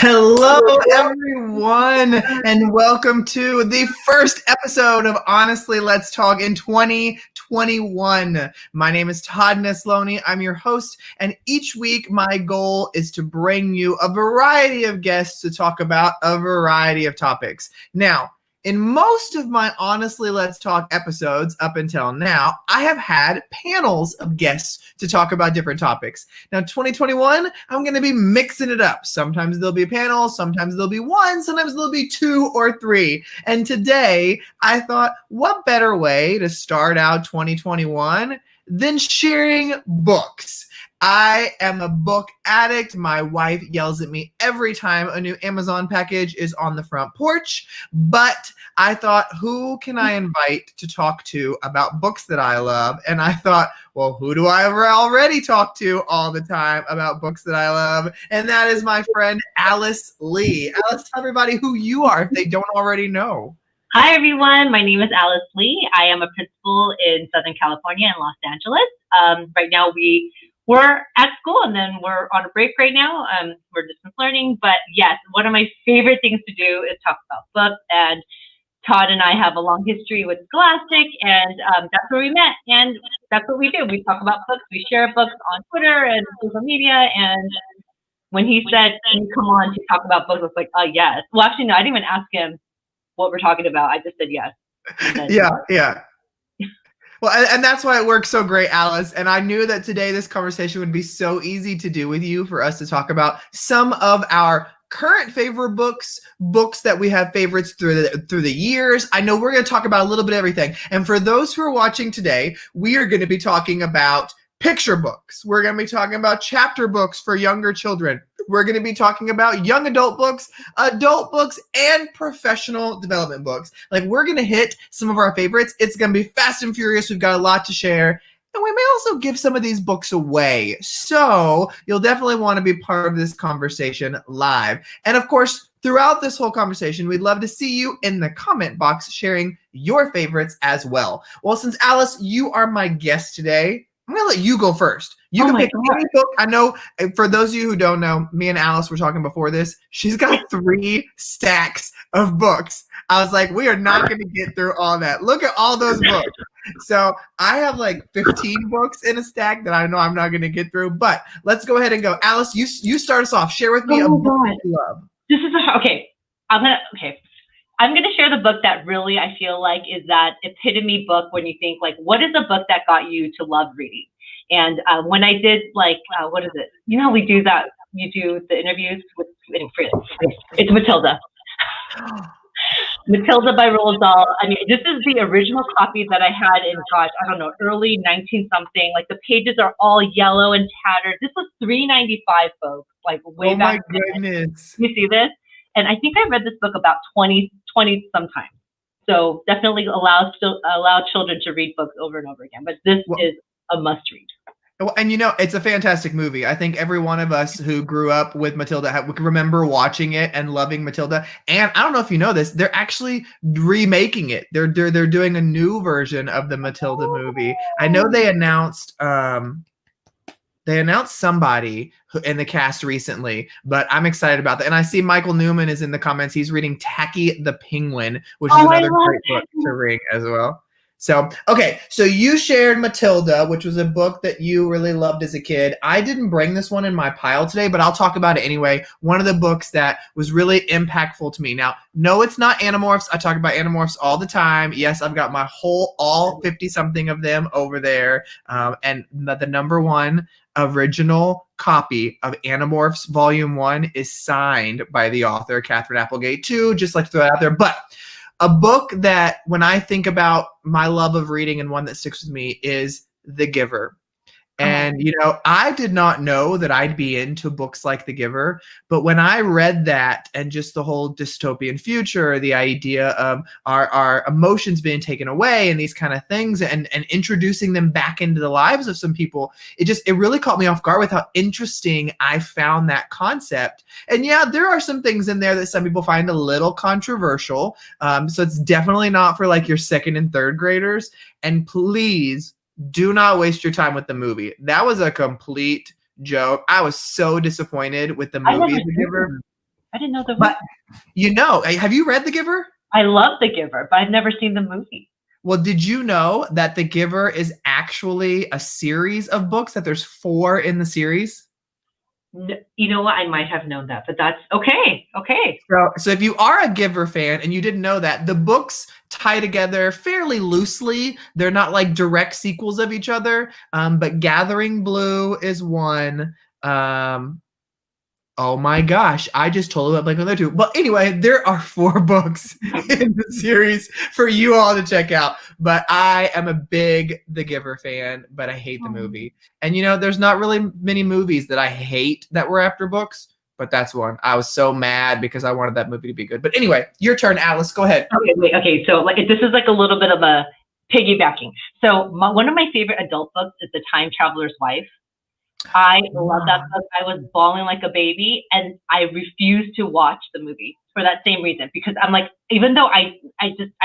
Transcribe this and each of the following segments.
Hello, everyone, and welcome to the first episode of Honestly Let's Talk in 2021. My name is Todd Nesloni. I'm your host, and each week my goal is to bring you a variety of guests to talk about a variety of topics. Now, in most of my Honestly Let's Talk episodes up until now, I have had panels of guests to talk about different topics. Now, 2021, I'm going to be mixing it up. Sometimes there'll be a panel, sometimes there'll be one, sometimes there'll be two or three. And today, I thought, what better way to start out 2021 than sharing books? I am a book addict. My wife yells at me every time a new Amazon package is on the front porch. But I thought, who can I invite to talk to about books that I love? And I thought, well, who do I already talk to all the time about books that I love? And that is my friend Alice Lee. Alice, tell everybody who you are if they don't already know. Hi, everyone. My name is Alice Lee. I am a principal in Southern California and Los Angeles. Right now, we're at school and then we're on a break right now. We're distance learning. But yes, one of my favorite things to do is talk about books. And Todd and I have a long history with Scholastic, and that's where we met. And that's what we do. We talk about books. We share books on Twitter and social media. And when he said, can you come on to talk about books, I was like, yes. Well, actually, no, I didn't even ask him what we're talking about. I just said yes. Yeah. Well, and that's why it works so great, Alice. And I knew that today this conversation would be so easy to do with you for us to talk about some of our current favorite books that we have favorites through the years. I know we're going to talk about a little bit of everything. And for those who are watching today, we are going to be talking about picture books. We're going to be talking about chapter books for younger children. We're going to be talking about young adult books, and professional development books. Like, we're going to hit some of our favorites. It's going to be fast and furious. We've got a lot to share. And we may also give some of these books away. So you'll definitely want to be part of this conversation live. And of course, throughout this whole conversation, we'd love to see you in the comment box sharing your favorites as well. Well, since Alice, you are my guest today, I'm going to let you go first. You can pick any book. I know, for those of you who don't know, me and Alice were talking before this. She's got 3 stacks of books. I was like, we are not going to get through all that. Look at all those books. So I have like 15 books in a stack that I know I'm not going to get through. But let's go ahead and go. Alice, you start us off. Share with me a book that you love. This is okay. I'm gonna share the book that really I feel like is that epitome book when you think like, what is a book that got you to love reading? And when I did what is it? You know how we do that? You do the interviews with it's Matilda. Matilda by Roald Dahl. I mean, this is the original copy that I had in, gosh, I don't know, early 19-something. Like, the pages are all yellow and tattered. This was $3.95, folks. Like, way back then. Oh, my goodness. You see this? And I think I read this book about 20 sometime. So definitely allow children to read books over and over again. But this is a must read. And it's a fantastic movie. I think every one of us who grew up with Matilda can remember watching it and loving Matilda. And I don't know if you know this, they're actually remaking it. They're doing a new version of the Matilda movie. I know they announced somebody in the cast recently, but I'm excited about that. And I see Michael Newman is in the comments. He's reading Tacky the Penguin, which is another great book to read as well. So, okay, so you shared Matilda, which was a book that you really loved as a kid. I didn't bring this one in my pile today, but I'll talk about it anyway. One of the books that was really impactful to me. Now, no, it's not Animorphs. I talk about Animorphs all the time. Yes, I've got my all 50-something of them over there. And the number 1 original copy of Animorphs Volume 1 is signed by the author, Catherine Applegate, too. Just like to throw that out there. But a book that, when I think about my love of reading and one that sticks with me, is The Giver. And, I did not know that I'd be into books like The Giver, but when I read that and just the whole dystopian future, the idea of our emotions being taken away and these kind of things and introducing them back into the lives of some people, it really caught me off guard with how interesting I found that concept. And yeah, there are some things in there that some people find a little controversial. So it's definitely not for like your 2nd and 3rd graders. And please, do not waste your time with the movie. That was a complete joke. I was so disappointed with the movie The Giver. I didn't know the But have you read The Giver? I love The Giver, but I've never seen the movie. Well, did you know that The Giver is actually a series of books, that there's 4 in the series? You know what? I might have known that, but that's okay. Okay. So if you are a Giver fan and you didn't know that, the books tie together fairly loosely. They're not like direct sequels of each other. But Gathering Blue is one. Oh my gosh, I just totally went blank on that too. But anyway, there are 4 books in the series for you all to check out. But I am a big The Giver fan, but I hate the movie. And there's not really many movies that I hate that were after books, but that's one. I was so mad because I wanted that movie to be good. But anyway, your turn, Alice. Go ahead. Okay. So this is like a little bit of a piggybacking. So one of my favorite adult books is The Time Traveler's Wife. I love that book. I was bawling like a baby, and I refused to watch the movie for that same reason, because I'm like, even though I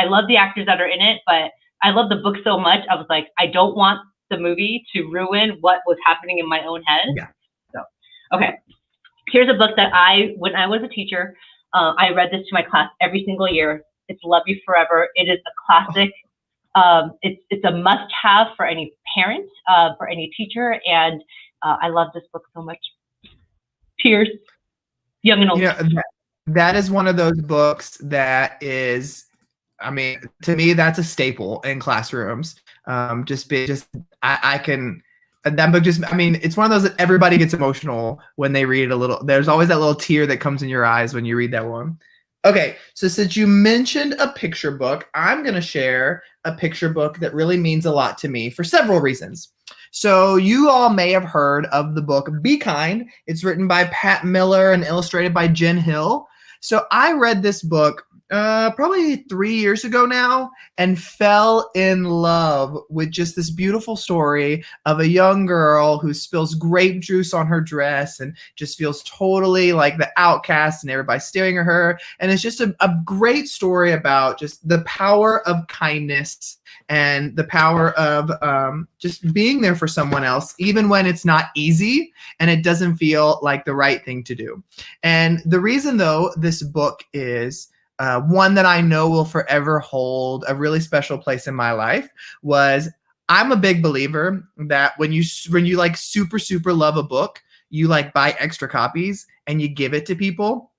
love the actors that are in it, but I love the book so much, I was like, I don't want the movie to ruin what was happening in my own head. Yeah. So, okay. Here's a book that when I was a teacher, I read this to my class every single year. It's Love You Forever. It is a classic. It's a must-have for any parent, for any teacher, and I love this book so much. Tears, young and old. That is one of those books that is, I mean, to me, that's a staple in classrooms. That book it's one of those that everybody gets emotional when they read it a little. There's always that little tear that comes in your eyes when you read that one. Okay, so since you mentioned a picture book, I'm going to share a picture book that really means a lot to me for several reasons. So you all may have heard of the book Be Kind. It's written by Pat Miller and illustrated by Jen Hill. So I read this book probably 3 years ago now and fell in love with just this beautiful story of a young girl who spills grape juice on her dress and just feels totally like the outcast and everybody's staring at her. And it's just a great story about just the power of kindness and the power of just being there for someone else, even when it's not easy and it doesn't feel like the right thing to do. And the reason, though, this book is one that I know will forever hold a really special place in my life was I'm a big believer that when you like super love a book, you like buy extra copies and you give it to people.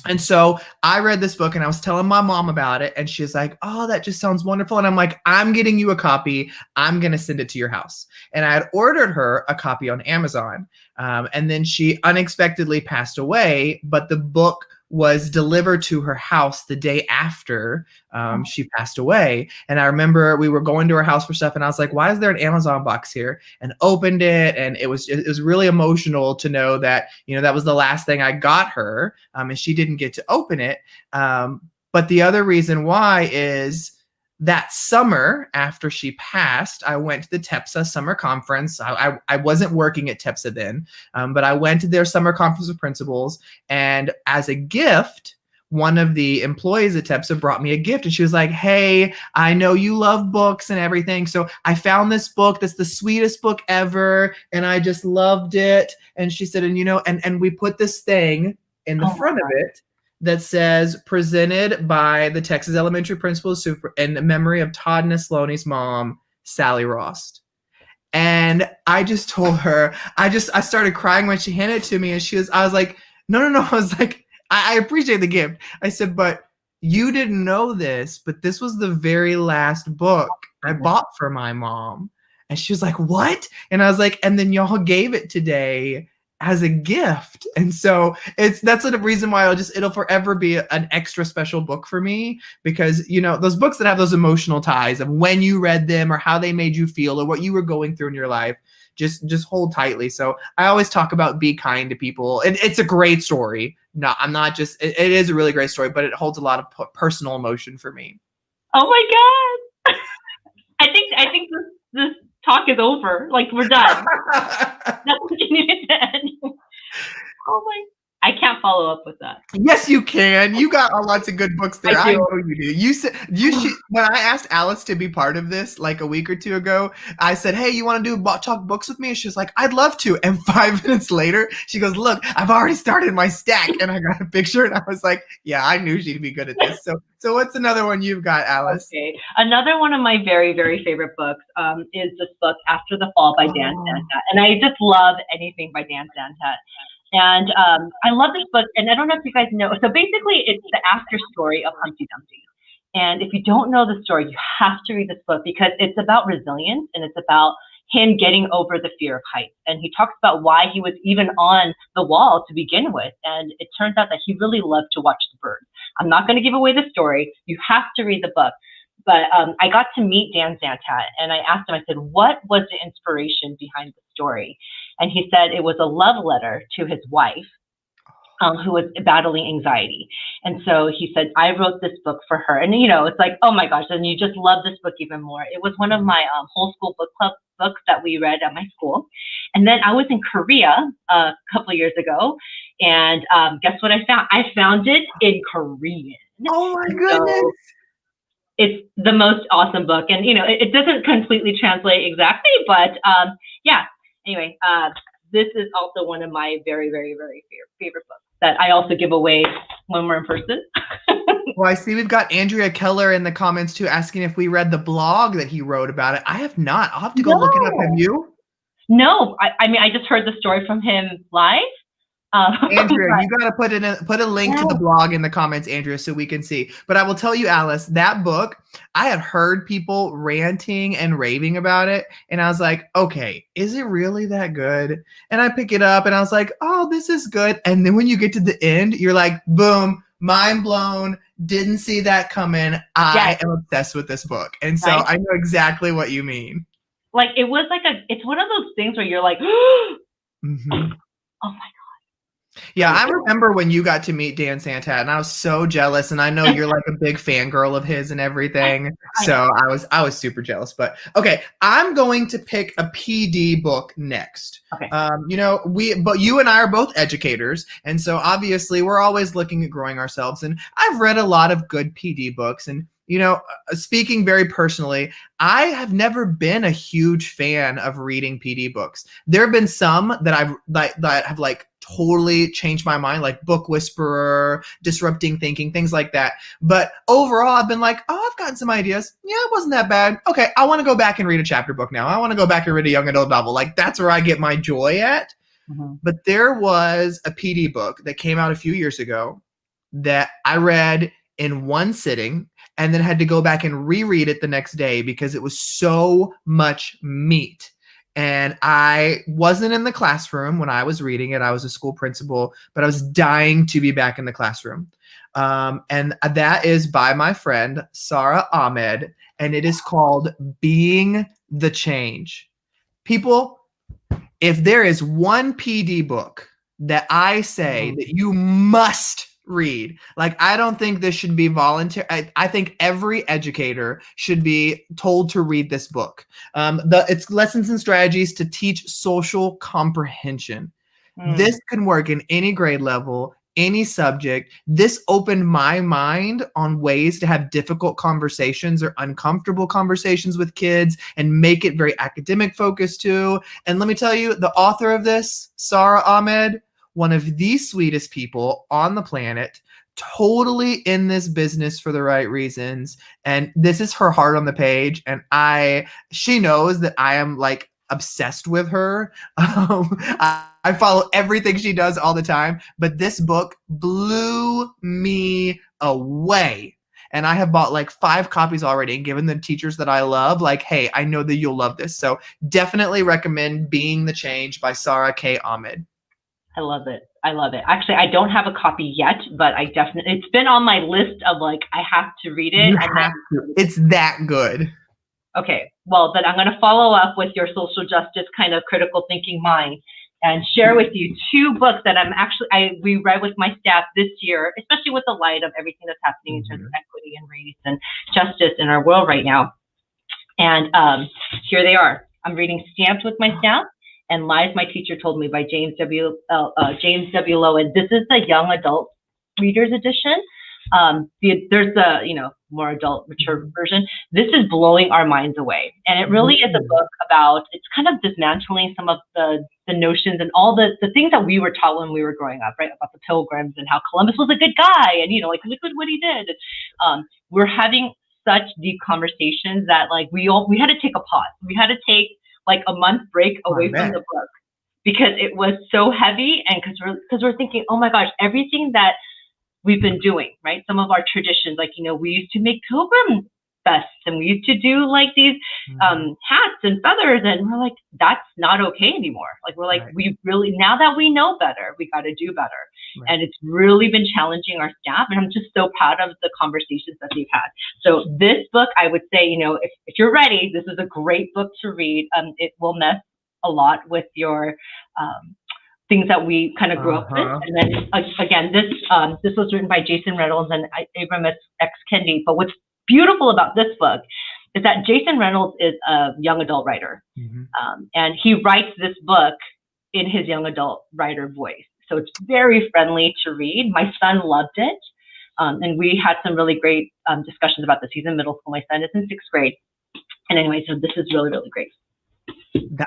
And so I read this book and I was telling my mom about it and she's like, oh, that just sounds wonderful. And I'm like, I'm getting you a copy. I'm going to send it to your house. And I had ordered her a copy on Amazon. And then she unexpectedly passed away, but the book was delivered to her house the day after she passed away. And I remember we were going to her house for stuff and I was like, why is there an Amazon box here? And opened it. And it was really emotional to know that, that was the last thing I got her. And she didn't get to open it. But the other reason why is that summer after she passed, I went to the TEPSA summer conference. I wasn't working at TEPSA then, but I went to their summer conference of principals. And as a gift, one of the employees at TEPSA brought me a gift. And she was like, hey, I know you love books and everything. So I found this book that's the sweetest book ever. And I just loved it. And she said, and we put this thing in the front of it that says presented by the Texas Elementary Principals in memory of Todd Neslony's mom, Sally Rost. And I just told her, I started crying when she handed it to me. And I was like, no. I was like, I appreciate the gift. I said, but you didn't know this, but this was the very last book I bought for my mom. And she was like, what? And I was like, and then y'all gave it today as a gift. And so that's the reason why it'll forever be an extra special book for me, because those books that have those emotional ties of when you read them or how they made you feel or what you were going through in your life just hold tightly. So I always talk about Be Kind to people, and it's a great story. No, I'm not just it is a really great story, but it holds a lot of personal emotion for me. Oh my god. I think this talk is over. Like, we're done. That's what you needed to end. Oh my. I can't follow up with that. Yes, you can. You got lots of good books there. I I do. know you do. You said you should. When I asked Alice to be part of this, like a week or two ago, I said, "Hey, you want to do talk books with me?" And she was like, "I'd love to." And 5 minutes later, she goes, "Look, I've already started my stack," and I got a picture, and I was like, "Yeah, I knew she'd be good at this." So what's another one you've got, Alice? Okay. Another one of my very, very favorite books is this book, After the Fall by Dan Santat. And I just love anything by Dan Santat. And I love this book. And I don't know if you guys know. So basically, it's the after story of Humpty Dumpty. And if you don't know the story, you have to read this book because it's about resilience and it's about him getting over the fear of heights. And he talks about why he was even on the wall to begin with. And it turns out that he really loved to watch the birds. I'm not going to give away the story. You have to read the book. But I got to meet Dan Santat, and I asked him, I said, what was the inspiration behind the story? And he said it was a love letter to his wife, who was battling anxiety. And so he said, I wrote this book for her. And, you know, it's like, oh my gosh, and you just love this book even more. It was one of my whole school book club books that we read at my school. And then I was in Korea a couple of years ago. And guess what I found? I found it in Korean. Oh my goodness. So it's the most awesome book. And, you know, it doesn't completely translate exactly, but yeah. Anyway, this is also one of my very, very, very favorite books that I also give away when we're in person. Well, I see we've got Andrea Keller in the comments too, asking if we read the blog that he wrote about it. I have not. I'll have to go look it up. Have you? No, I mean, I just heard the story from him live. Andrea, you got to put a link to the blog in the comments, Andrea, so we can see. But I will tell you, Alice, that book, I had heard people ranting and raving about it. And I was like, okay, is it really that good? And I pick it up and I was like, oh, this is good. And then when you get to the end, you're like, boom, mind blown. Didn't see that coming. I am obsessed with this book. And so I know exactly what you mean. Like, it was like it's one of those things where you're like, mm-hmm. Oh my God. Yeah, I remember when you got to meet Dan Santat, and I was so jealous. And I know you're like a big fangirl of his and everything, so I was super jealous. But okay, I'm going to pick a PD book next. Okay. You know, but you and I are both educators, and so obviously we're always looking at growing ourselves. And I've read a lot of good PD books, and you know, speaking very personally, I have never been a huge fan of reading PD books. There have been some that that have like totally changed my mind, like Book Whisperer, Disrupting Thinking, things like that. But overall, I've been like, oh, I've gotten some ideas. Yeah, it wasn't that bad. Okay, I want to go back and read a chapter book now. I want to go back and read a young adult novel. Like, that's where I get my joy at. Mm-hmm. But there was a PD book that came out a few years ago that I read in one sitting and then had to go back and reread it the next day because it was so much meat. And I wasn't in the classroom when I was reading it. I was a school principal, but I was dying to be back in the classroom. And that is by my friend, Sara Ahmed, and it is called Being the Change. People, if there is one PD book that I say that you must read, like, I don't think this should be voluntary. I think every educator should be told to read this book. It's Lessons and Strategies to Teach Social Comprehension. This can work in any grade level, any subject. This opened my mind on ways to have difficult conversations or uncomfortable conversations with kids and make it very academic focused too. And let me tell you, the author of this, Sara Ahmed, one of the sweetest people on the planet, totally in this business for the right reasons. And this is her heart on the page. And she knows that I am like obsessed with her. I follow everything she does all the time, but this book blew me away. And I have bought like 5 copies already and given the teachers that I love, like, hey, I know that you'll love this. So definitely recommend Being the Change by Sara K. Ahmed. I love it. I love it. Actually, I don't have a copy yet, but it's been on my list of like, I have to read it. You have to. It's that good. Okay. Well, then I'm going to follow up with your social justice kind of critical thinking mind and share with you 2 books that we read with my staff this year, especially with the light of everything that's happening in terms of equity and race and justice in our world right now. And here they are. I'm reading Stamped with my staff, and Lies My Teacher Told Me by James W. Lowen. This is the young adult readers edition. There's the, more adult, mature version. This is blowing our minds away. And it really is a book about, it's kind of dismantling some of the notions and all the things that we were taught when we were growing up, right? About the Pilgrims and how Columbus was a good guy and, like, look at what he did. We're having such deep conversations that, like, we had to take a pause. We had to take like a month break away from the book because it was so heavy, and because we're thinking, oh my gosh, everything that we've been doing, right? Some of our traditions, like, we used to make pilgrim fests and we used to do like these hats and feathers, and we're like, that's not okay anymore. Like, we're like, we really, now that we know better, we got to do better. And it's really been challenging our staff, and I'm just so proud of the conversations that they've had. So this book, I would say, if you're ready, this is a great book to read. It will mess a lot with your things that we kind of grew up with. And then again, this was written by Jason Reynolds and Ibram X. Kendi. But what's beautiful about this book is that Jason Reynolds is a young adult writer. And he writes this book in his young adult writer voice. So it's very friendly to read. My son loved it. And we had some really great discussions about this. He's in middle school. My son is in 6th grade. And anyway, so this is really, really great.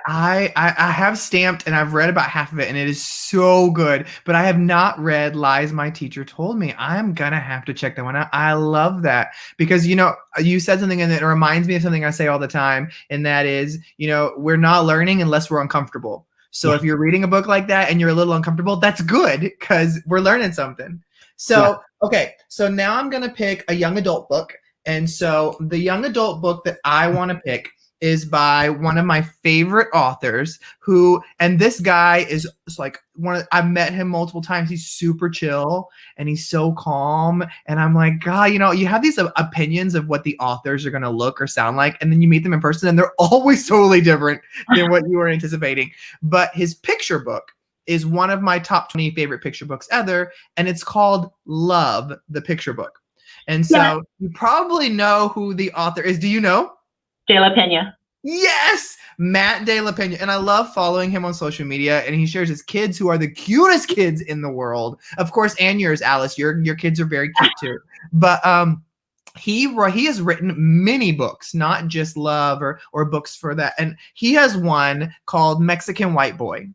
I have Stamped, and I've read about half of it, and it is so good, but I have not read Lies My Teacher Told Me. I'm gonna have to check that one out. I love that because, you said something and it reminds me of something I say all the time, and that is, we're not learning unless we're uncomfortable. So if you're reading a book like that and you're a little uncomfortable, that's good because we're learning something. So, okay, so now I'm gonna pick a young adult book. And so the young adult book that I want to pick is by one of my favorite authors and this guy is like I've met him multiple times. He's super chill and he's so calm. And I'm like, God, you have these opinions of what the authors are going to look or sound like. And then you meet them in person and they're always totally different than what you were anticipating. But his picture book is one of my top 20 favorite picture books ever. And it's called Love, the Picture Book. And so you probably know who the author is. Do you know? De La Pena. Yes, Matt De La Pena. And I love following him on social media, and he shares his kids who are the cutest kids in the world. Of course, and yours, Alice. Your kids are very cute too. But he has written many books, not just love or books for that. And he has one called Mexican White Boy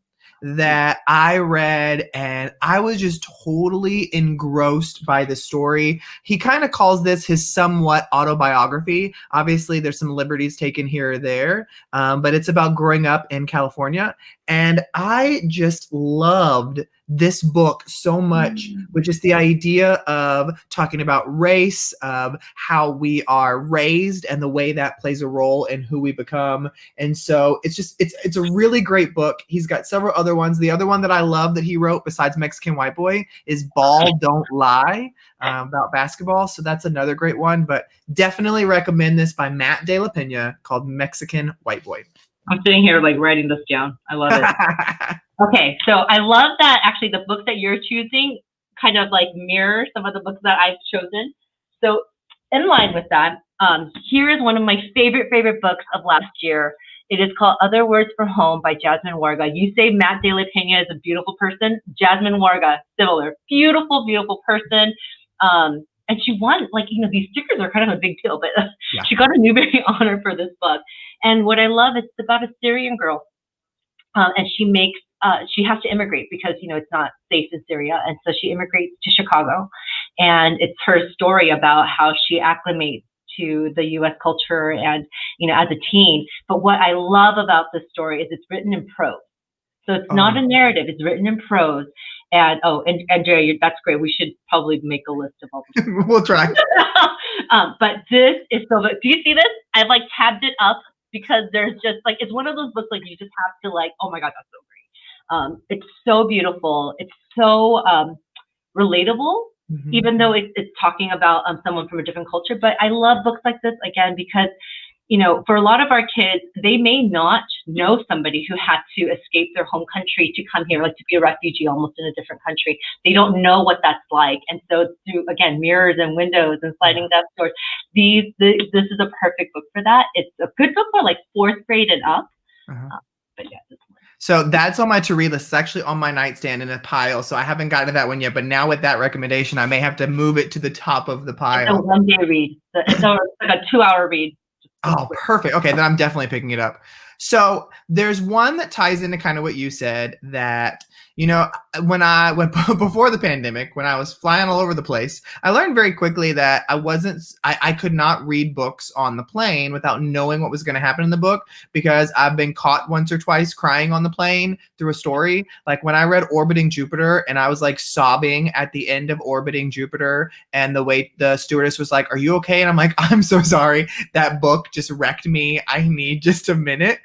that I read, and I was just totally engrossed by the story. He kind of calls this his somewhat autobiography. Obviously, there's some liberties taken here or there, but it's about growing up in California. And I just loved this book so much, which is the idea of talking about race, of how we are raised and the way that plays a role in who we become. And so it's a really great book. He's got several other ones. The other one that I love that he wrote besides Mexican White Boy is Ball Don't Lie, about basketball. So that's another great one, but definitely recommend this by Matt De La Pena called Mexican White Boy. I'm sitting here like writing this down. I love it. Okay, so I love that actually the books that you're choosing kind of like mirror some of the books that I've chosen. So in line with that, here is one of my favorite books of last year. It is called Other Words for Home by Jasmine Warga. You say Matt De La Pena is a beautiful person. Jasmine Warga, similar. Beautiful, beautiful person. And she won, these stickers are kind of a big deal, but she got a Newbery honor for this book. And what I love, it's about a Syrian girl. And she has to immigrate because, it's not safe in Syria. And so she immigrates to Chicago. And it's her story about how she acclimates to the U.S. culture and, as a teen. But what I love about this story is it's written in prose. So it's not a narrative. It's written in prose. And Andrea, that's great. We should probably make a list of all this. We'll try. But this is so good. Do you see this? I've tabbed it up because there's just it's one of those books you just have to oh my God, that's so great. It's so beautiful. It's so relatable, even though it's talking about someone from a different culture. But I love books like this again because for a lot of our kids, they may not know somebody who had to escape their home country to come here, to be a refugee almost in a different country. They don't know what that's like. And so through, again, mirrors and windows and sliding glass doors, this is a perfect book for that. It's a good book for 4th grade and up. But yeah, this one. So that's on my to-read list. It's actually on my nightstand in a pile. So I haven't gotten to that one yet. But now with that recommendation, I may have to move it to the top of the It's a pile. one-day read. It's like a 2-hour read. Oh, perfect. Okay, then I'm definitely picking it up. So there's one that ties into kind of what you said, that, you know, when I went before the pandemic, when I was flying all over the place, I learned very quickly that I could not read books on the plane without knowing what was going to happen in the book, because I've been caught once or twice crying on the plane through a story. Like when I read Orbiting Jupiter and I was like sobbing at the end of Orbiting Jupiter, and the stewardess was like, "Are you okay?" And I'm like, "I'm so sorry. That book just wrecked me. I need just a minute."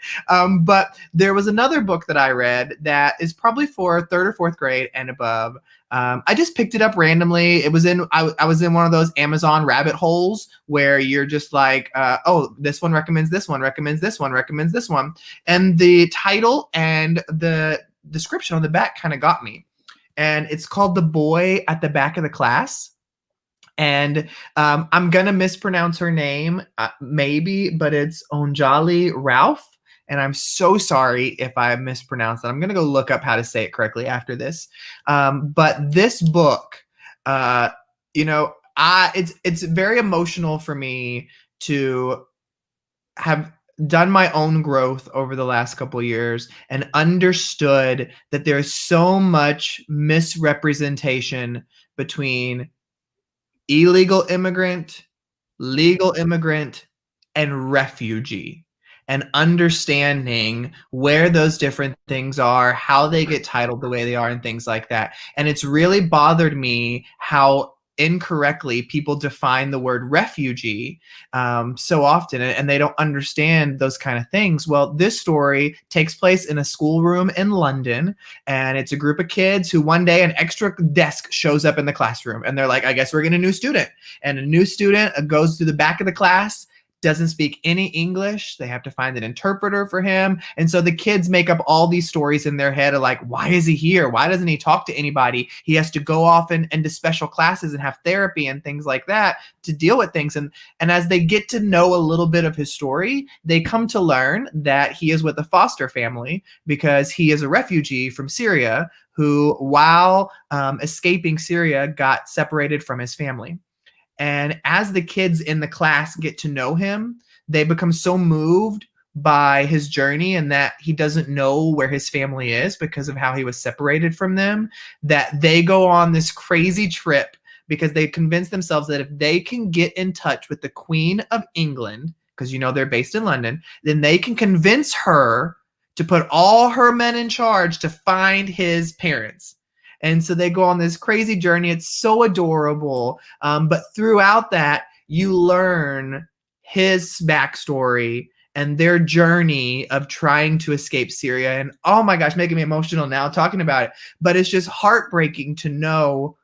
But there was another book that I read that is probably for third or fourth grade and above. I just picked it up randomly. It was I was in one of those Amazon rabbit holes where you're just like, oh, this one recommends this one, recommends this one, recommends this one. And the title and the description on the back kind of got me. And it's called The Boy at the Back of the Class. And I'm going to mispronounce her name, maybe, but it's Onjali Ralph. And I'm so sorry if I mispronounced that. I'm going to go look up how to say it correctly after this. But this book, it's very emotional for me to have done my own growth over the last couple of years and understood that there's so much misrepresentation between illegal immigrant, legal immigrant, and refugee, and understanding where those different things are, how they get titled the way they are, and things like that. And it's really bothered me how incorrectly people define the word refugee so often, and they don't understand those kind of things. Well, this story takes place in a schoolroom in London, and it's a group of kids who one day an extra desk shows up in the classroom, and they're like, "I guess we're getting a new student." And a new student goes to the back of the class, doesn't speak any English. They have to find an interpreter for him. And so the kids make up all these stories in their head of like, why is he here? Why doesn't he talk to anybody? He has to go off into special classes and have therapy and things like that to deal with things. And as they get to know a little bit of his story, they come to learn that he is with a foster family because he is a refugee from Syria who, while escaping Syria, got separated from his family. And as the kids in the class get to know him, they become so moved by his journey and that he doesn't know where his family is because of how he was separated from them, that they go on this crazy trip because they convince themselves that if they can get in touch with the Queen of England, because they're based in London, then they can convince her to put all her men in charge to find his parents. And so they go on this crazy journey. It's so adorable. But throughout that, you learn his backstory and their journey of trying to escape Syria. And oh my gosh, making me emotional now talking about it. But it's just heartbreaking to know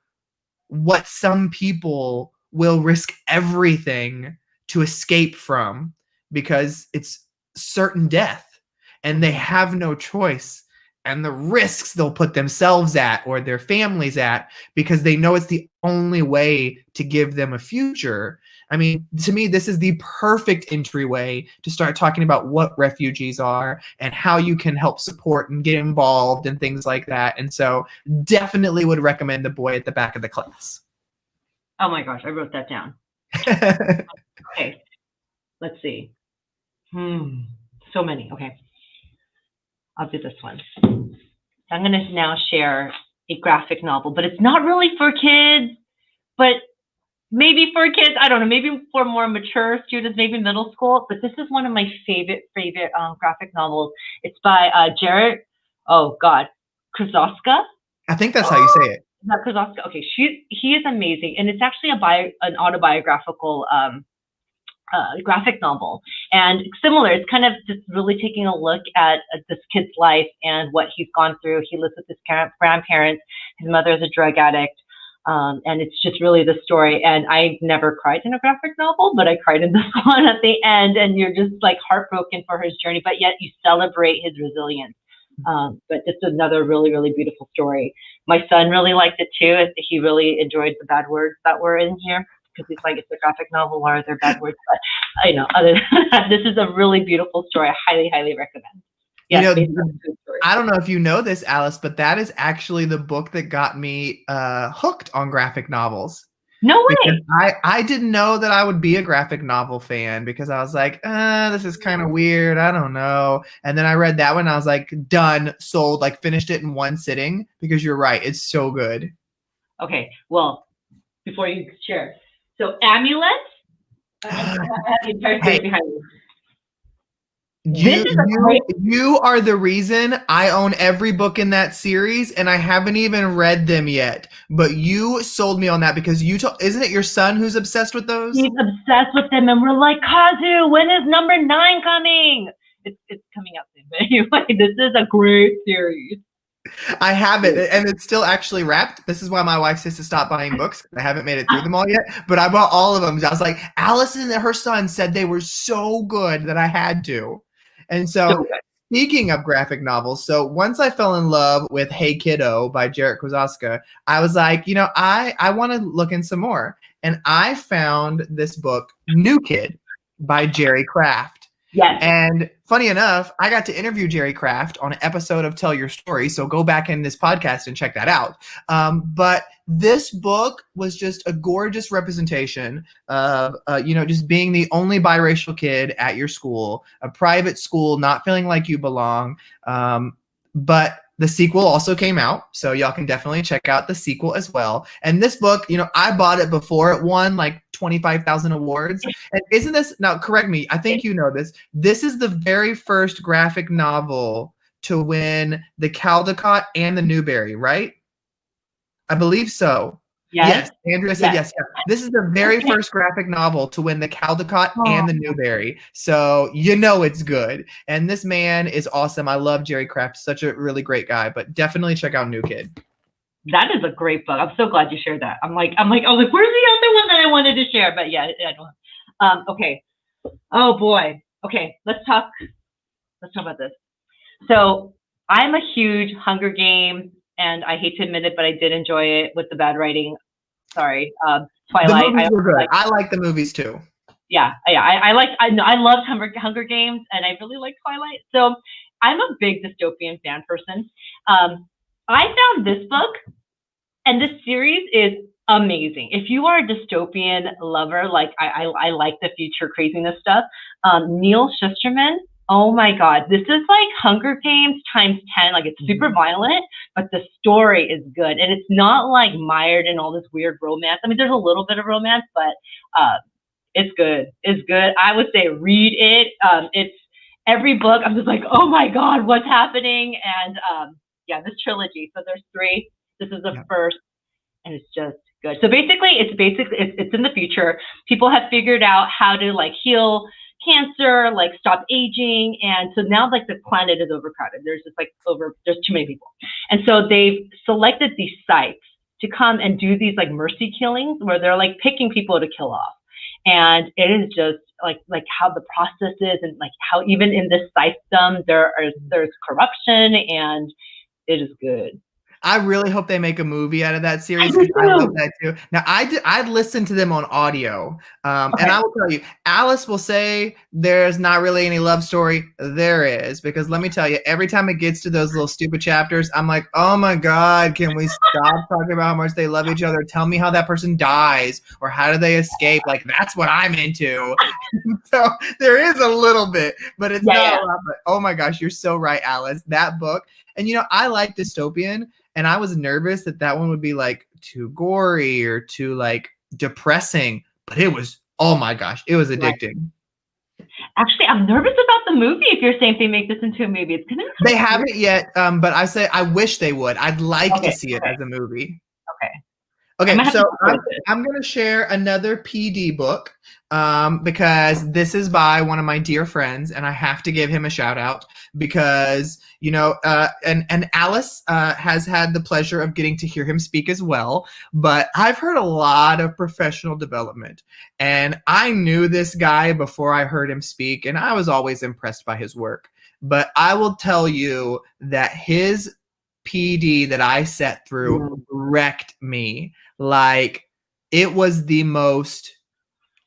what some people will risk everything to escape from, because it's certain death and they have no choice. And the risks they'll put themselves at or their families at because they know it's the only way to give them a future. I mean, to me, this is the perfect entryway to start talking about what refugees are and how you can help support and get involved and things like that. And so definitely would recommend The Boy at the Back of the Class. Oh my gosh, I wrote that down. Okay, let's see. So many. Okay. I'll do this one. I'm going to now share a graphic novel, but it's not really for kids, but maybe for kids. I don't know, maybe for more mature students, maybe middle school. But this is one of my favorite graphic novels. It's by Jared, Krasowska. I think that's how you say it. Is that Krasowska? Okay, he is amazing, and it's actually an autobiographical graphic novel, and similar. It's kind of just really taking a look at this kid's life and what he's gone through. He lives with his grandparents. His mother is a drug addict, and it's just really the story. And I've never cried in a graphic novel, but I cried in this one at the end, and you're just like heartbroken for his journey, but yet you celebrate his resilience. But it's another really, really beautiful story. My son really liked it too. He really enjoyed the bad words that were in here, because he's like, it's a graphic novel, or they're bad words. But other than that, this is a really beautiful story. I highly, highly recommend. Yeah, story. I don't know if you know this, Alice, but that is actually the book that got me hooked on graphic novels. No Because way. I didn't know that I would be a graphic novel fan because I was like, this is kind of weird. I don't know. And then I read that one. And I was like, done, sold, like finished it in one sitting because you're right. It's so good. Okay. Well, before you share. So Amulet, I have the entire series behind me. You are the reason I own every book in that series, and I haven't even read them yet. But you sold me on that because isn't it your son who's obsessed with those? He's obsessed with them, and we're like, Kazu, when is number 9 coming? It's coming out soon. But anyway, this is a great series. I have it, and it's still actually wrapped. This is why my wife says to stop buying books. I haven't made it through them all yet, but I bought all of them. I was like, Allison and her son said they were so good that I had to. And so, speaking of graphic novels, so once I fell in love with Hey Kiddo by Jarek Kozaska, I was like, I want to look in some more. And I found this book, New Kid by Jerry Craft. Yes. And funny enough, I got to interview Jerry Craft on an episode of Tell Your Story. So go back in this podcast and check that out. But this book was just a gorgeous representation of, just being the only biracial kid at your school, a private school, not feeling like you belong. But the sequel also came out, so y'all can definitely check out the sequel as well. And this book, I bought it before it won like 25,000 awards. And isn't this, now correct me, I think you know this, this is the very first graphic novel to win the Caldecott and the Newbery, right? I believe so. Yes. Andrea said yes. This is the very first graphic novel to win the Caldecott and the Newbery. So it's good. And this man is awesome. I love Jerry Craft. Such a really great guy. But definitely check out New Kid. That is a great book. I'm so glad you shared that. I was like, where's the other one that I wanted to share? But yeah, I don't. Okay. Oh boy. Okay, let's talk about this. So I'm a huge Hunger Games, and I hate to admit it, but I did enjoy it with the bad writing. Sorry, Twilight. The movies were good. I like the movies too. Yeah. I loved Hunger Games, and I really like Twilight. So I'm a big dystopian fan person. I found this book, and this series is amazing. If you are a dystopian lover, like I like the future craziness stuff. Neal Shusterman. Oh my God, this is like Hunger Games times 10. Like, it's super violent, but the story is good. And it's not like mired in all this weird romance. I mean, there's a little bit of romance, but it's good. It's good. I would say read it. It's every book. I'm just like, oh my God, what's happening? And this trilogy. So there's 3. This is the first, and it's just good. So basically, it's in the future. People have figured out how to like heal cancer, like stop aging, and so now like the planet is overcrowded. There's just there's too many people, and so they've selected these sites to come and do these like mercy killings where they're like picking people to kill off, and it is just like how the process is, and like how even in this system there's corruption, and it is good. I really hope they make a movie out of that series. I love that too. Now, I'd listen to them on audio, and I will tell you, Alice will say there's not really any love story. There is, because let me tell you, every time it gets to those little stupid chapters, I'm like, oh my God, can we stop talking about how much they love each other? Tell me how that person dies, or how do they escape? Like, that's what I'm into. So there is a little bit, but it's not a lot. But oh my gosh, you're so right, Alice. That book, and I like dystopian. And I was nervous that one would be like too gory or too like depressing, but it was, oh my gosh, it was addicting. Actually, I'm nervous about the movie. If you're saying they make this into a movie, it's gonna. They haven't yet, but I wish they would. I'd like to see it as a movie. Okay, so I'm going to share another PD book because this is by one of my dear friends, and I have to give him a shout out because, and Alice has had the pleasure of getting to hear him speak as well, but I've heard a lot of professional development, and I knew this guy before I heard him speak, and I was always impressed by his work. But I will tell you that his PD that I sat through wrecked me. Like, it was the most,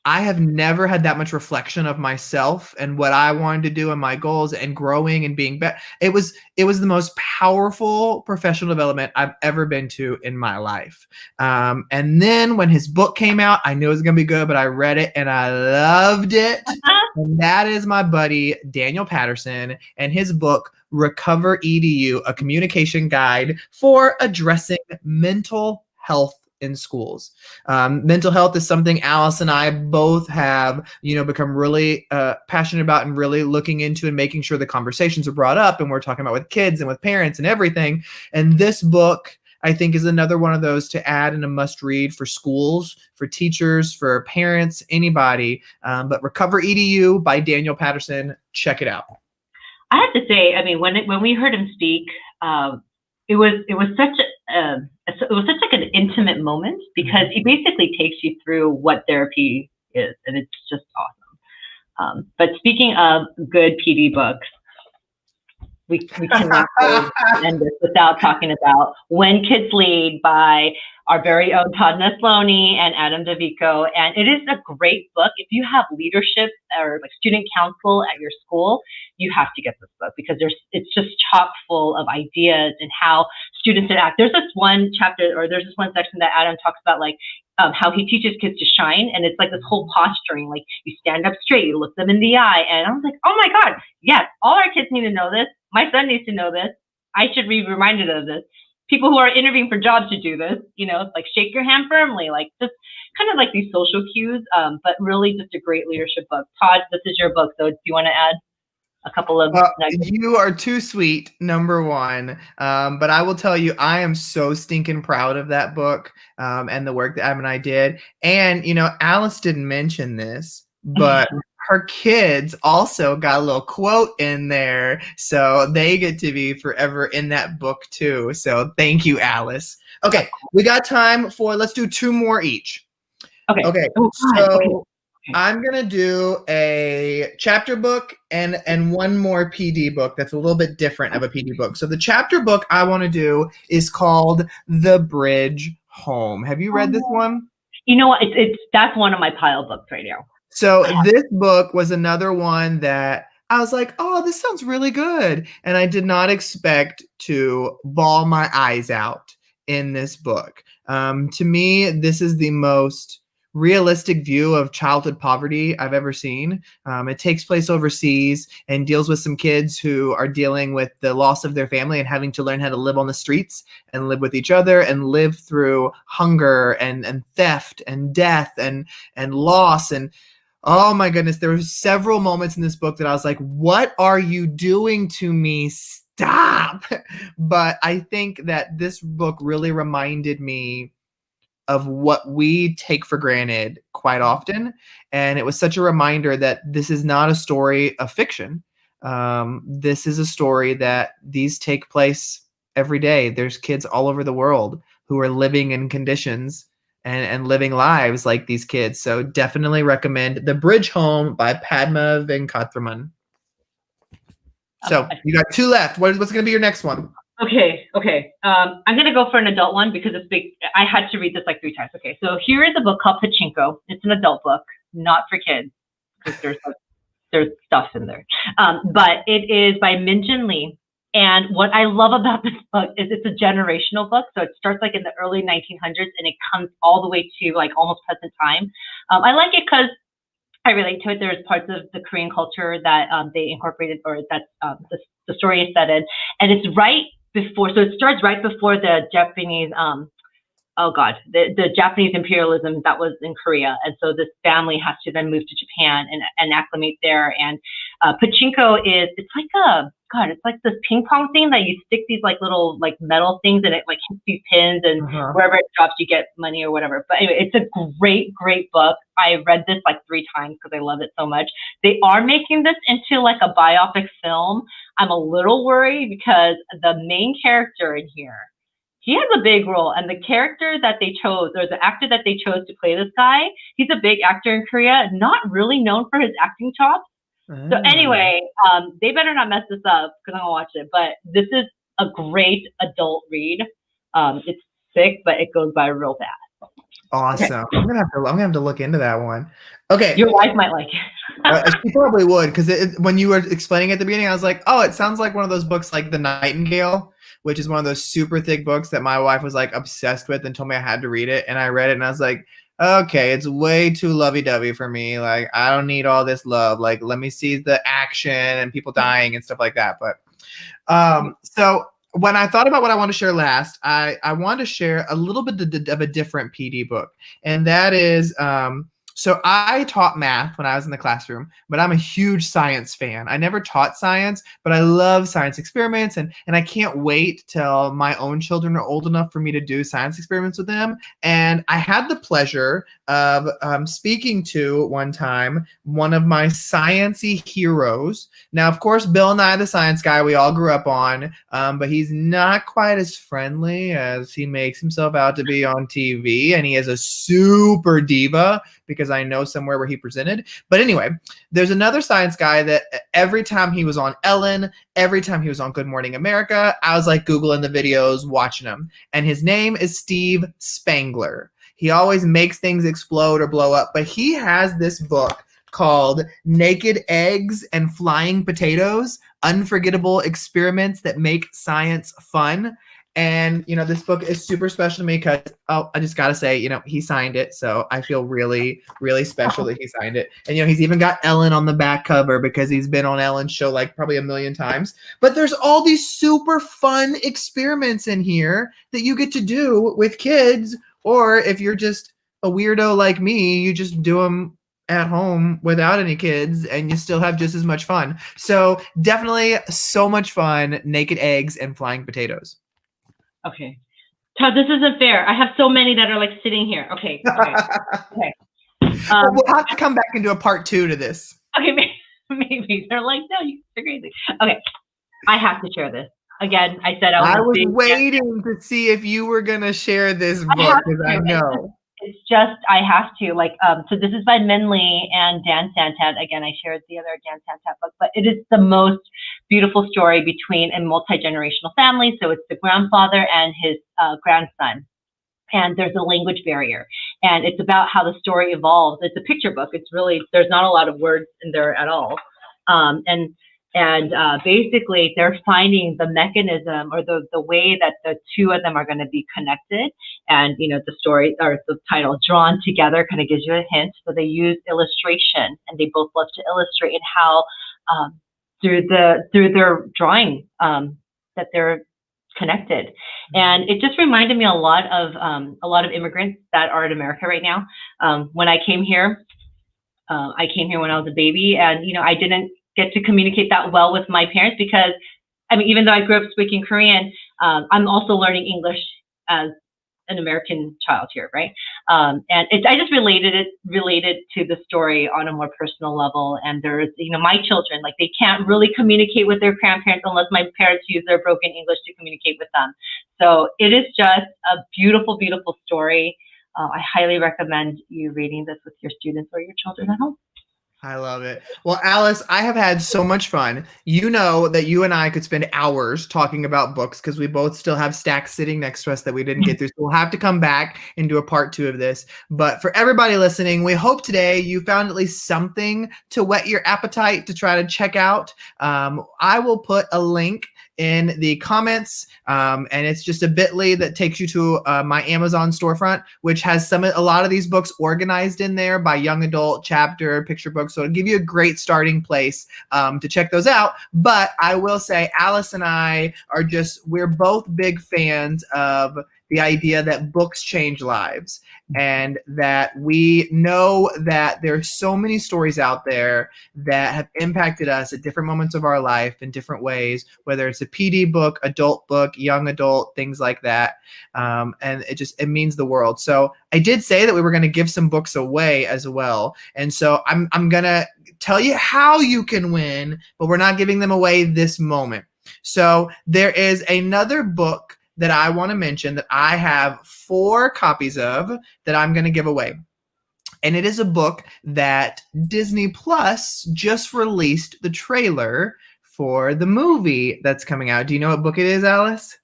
I have never had that much reflection of myself and what I wanted to do and my goals and growing and being better. It was the most powerful professional development I've ever been to in my life. And then when his book came out, I knew it was gonna be good, but I read it and I loved it. And that is my buddy Daniel Patterson and his book Recover EDU, a communication guide for addressing mental health in schools. Mental health is something Alice and I both have, become really passionate about and really looking into and making sure the conversations are brought up and we're talking about with kids and with parents and everything. And this book, I think, is another one of those to add and a must read for schools, for teachers, for parents, anybody. But Recover EDU by Daniel Patterson, check it out. I have to say, I mean, when we heard him speak, it was such like an intimate moment because he basically takes you through what therapy is, and it's just awesome. But speaking of good PD books, we cannot end this without talking about When Kids Lead by our very own Todd Nesloney and Adam DeVico. And it is a great book. If you have leadership or like student council at your school, you have to get this book because it's just chock full of ideas and how students interact. There's this one chapter, or there's this one section that Adam talks about, like how he teaches kids to shine. And it's like this whole posturing, like you stand up straight, you look them in the eye. And I was like, oh my God, yes, all our kids need to know this. My son needs to know this. I should be reminded of this. People who are interviewing for jobs should do this, like shake your hand firmly, like just kind of like these social cues, but really just a great leadership book. Todd, this is your book, so do you want to add a couple of nuggets? You are too sweet, number one. But I will tell you, I am so stinking proud of that book and the work that Adam and I did. And, Alice didn't mention this, but her kids also got a little quote in there. So they get to be forever in that book too. So thank you, Alice. Okay, we got time for, let's do 2 more each. Okay, so I'm going to do a chapter book and one more PD book that's a little bit different of a PD book. So the chapter book I want to do is called The Bridge Home. Have you read this one? You know what? That's one of my pile books right now. So this book was another one that I was like, oh, this sounds really good. And I did not expect to bawl my eyes out in this book. To me, this is the most realistic view of childhood poverty I've ever seen. It takes place overseas and deals with some kids who are dealing with the loss of their family and having to learn how to live on the streets and live with each other and live through hunger and theft and death and loss. And oh my goodness, there were several moments in this book that I was like, what are you doing to me? Stop. But I think that this book really reminded me of what we take for granted quite often. And it was such a reminder that this is not a story of fiction. This is a story that these take place every day. There's kids all over the world who are living in conditions and living lives like these kids. So definitely recommend The Bridge Home by Padma Venkatraman. So you got 2 left. What's going to be your next one? Okay. I'm going to go for an adult one because it's big. I had to read this like 3 times. Okay, so here is a book called Pachinko. It's an adult book, not for kids, because there's stuff in there. But it is by Min-Jin Lee. And what I love about this book is it's a generational book. So it starts like in the early 1900s and it comes all the way to like almost present time. I like it because I relate to it. There's parts of the Korean culture that they incorporated, or that the story is set in. And it's right before, so it starts right before the Japanese, the Japanese imperialism that was in Korea. And so this family has to then move to Japan and acclimate there. And Pachinko it's like this ping pong thing that you stick these like little like metal things and it like hits these pins and wherever it drops you get money or whatever. But anyway, it's a great book. I read this like 3 times because I love it so much. They are making this into like a biopic film. I'm a little worried because the main character in here, he has a big role, and the character that they chose, or the actor that they chose to play this guy, he's a big actor in Korea, not really known for his acting chops. So anyway, they better not mess this up because I'm gonna watch it. But this is a great adult read. It's sick, but it goes by real fast. Awesome. I'm gonna have to look into that one. Okay. Your wife might like it. She probably would, because when you were explaining at the beginning, I was like, oh, it sounds like one of those books like The Nightingale, which is one of those super thick books that my wife was like obsessed with and told me I had to read it. And I read it and I was like, okay, it's way too lovey-dovey for me. Like, I don't need all this love. Like, let me see the action and people dying and stuff like that. But so when I thought about what I want to share last, I want to share a little bit of a different PD book. And that is so I taught math when I was in the classroom, but I'm a huge science fan. I never taught science, but I love science experiments, and I can't wait till my own children are old enough for me to do science experiments with them. And I had the pleasure of speaking to one time one of my sciencey heroes. Now, of course, Bill Nye the Science Guy we all grew up on, but he's not quite as friendly as he makes himself out to be on TV, and he is a super diva, because I know somewhere where he presented. But anyway, there's another science guy that every time he was on Ellen, every time he was on Good Morning America, I was like Googling the videos, watching him. And his name is Steve Spangler. He always makes things explode or blow up, but he has this book called Naked Eggs and Flying Potatoes, Unforgettable Experiments That Make Science Fun. And, you know, this book is super special to me because, oh, I just got to say, you know, he signed it. So I feel really, really special that he signed it. And, you know, he's even got Ellen on the back cover because he's been on Ellen's show like probably a million times. But there's all these super fun experiments in here that you get to do with kids. Or if you're just a weirdo like me, you just do them at home without any kids and you still have just as much fun. So definitely so much fun. Naked Eggs and Flying Potatoes. Okay. Todd, this isn't fair. I have so many that are like sitting here. Okay. Okay. We'll have to come back and do a part 2 to this. Okay, maybe. They're like, no, you're crazy. Okay. I have to share this. Again, I said I was waiting to see if you were going to share this book, because I know. It's just, I have to. Like, so this is by Min Lee and Dan Santat. Again, I shared the other Dan Santat book, but it is the most beautiful story between a multi-generational family. So it's the grandfather and his grandson. And there's a language barrier. And it's about how the story evolves. It's a picture book. It's really, there's not a lot of words in there at all. And basically they're finding the mechanism or the way that the two of them are going to be connected. And, you know, the story or the title Drawn Together kind of gives you a hint. So they use illustration, and they both love to illustrate, and how through their drawing that they're connected. And it just reminded me a lot of immigrants that are in America right now. When I came here when I was a baby, and, you know, I didn't get to communicate that well with my parents because, I mean, even though I grew up speaking Korean, I'm also learning English as an American child here, right? And I just related to the story on a more personal level. And there's, you know, my children, like, they can't really communicate with their grandparents unless my parents use their broken English to communicate with them. So it is just a beautiful, beautiful story. I highly recommend you reading this with your students or your children at home. I love it. Well, Alice, I have had so much fun. You know that you and I could spend hours talking about books because we both still have stacks sitting next to us that we didn't get through. So we'll have to come back and do a part 2 of this. But for everybody listening, we hope today you found at least something to whet your appetite to try to check out. I will put a link in the comments, and it's just a bit.ly that takes you to my Amazon storefront, which has a lot of these books organized in there by young adult, chapter, picture books. So it'll give you a great starting place to check those out. But I will say, Alice and I we're both big fans of the idea that books change lives, and that we know that there's so many stories out there that have impacted us at different moments of our life in different ways, whether it's a PD book, adult book, young adult, things like that. And it means the world. So I did say that we were going to give some books away as well. And so I'm going to tell you how you can win, but we're not giving them away this moment. So there is another book that I want to mention that I have 4 copies of that I'm going to give away. And it is a book that Disney Plus just released the trailer for the movie that's coming out. Do you know what book it is, Alice?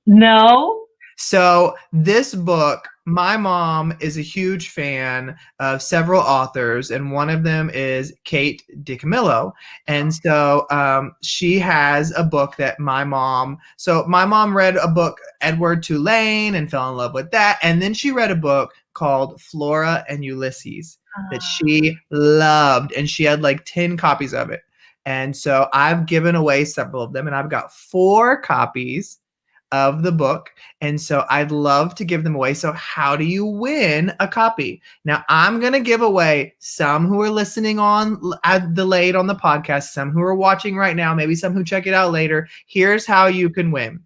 No. So this book my mom is a huge fan of several authors, and one of them is Kate DiCamillo. And so she has a book that my mom read a book, Edward Tulane, and fell in love with that. And then she read a book called Flora and Ulysses that she loved, and she had like 10 copies of it. And so I've given away several of them, and I've got 4 copies of the book. And so I'd love to give them away. So how do you win a copy? Now I'm going to give away some who are listening on delayed on the podcast, some who are watching right now, maybe some who check it out later. Here's how you can win.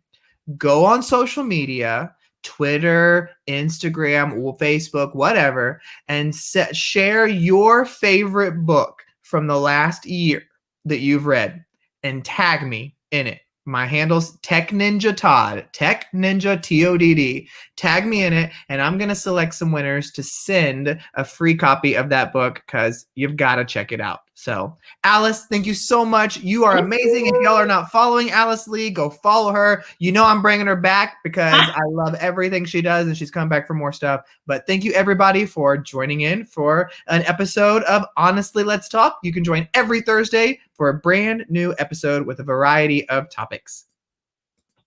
Go on social media, Twitter, Instagram, Facebook, whatever, and share your favorite book from the last year that you've read and tag me in it. My handle's Tech Ninja Todd, Tech Ninja TODD. Tag me in it, and I'm going to select some winners to send a free copy of that book because you've got to check it out. So, Alice, thank you so much. You are amazing. If y'all are not following Alice Lee, go follow her. You know I'm bringing her back because I love everything she does, and she's coming back for more stuff. But thank you, everybody, for joining in for an episode of Honestly Let's Talk. You can join every Thursday for a brand new episode with a variety of topics.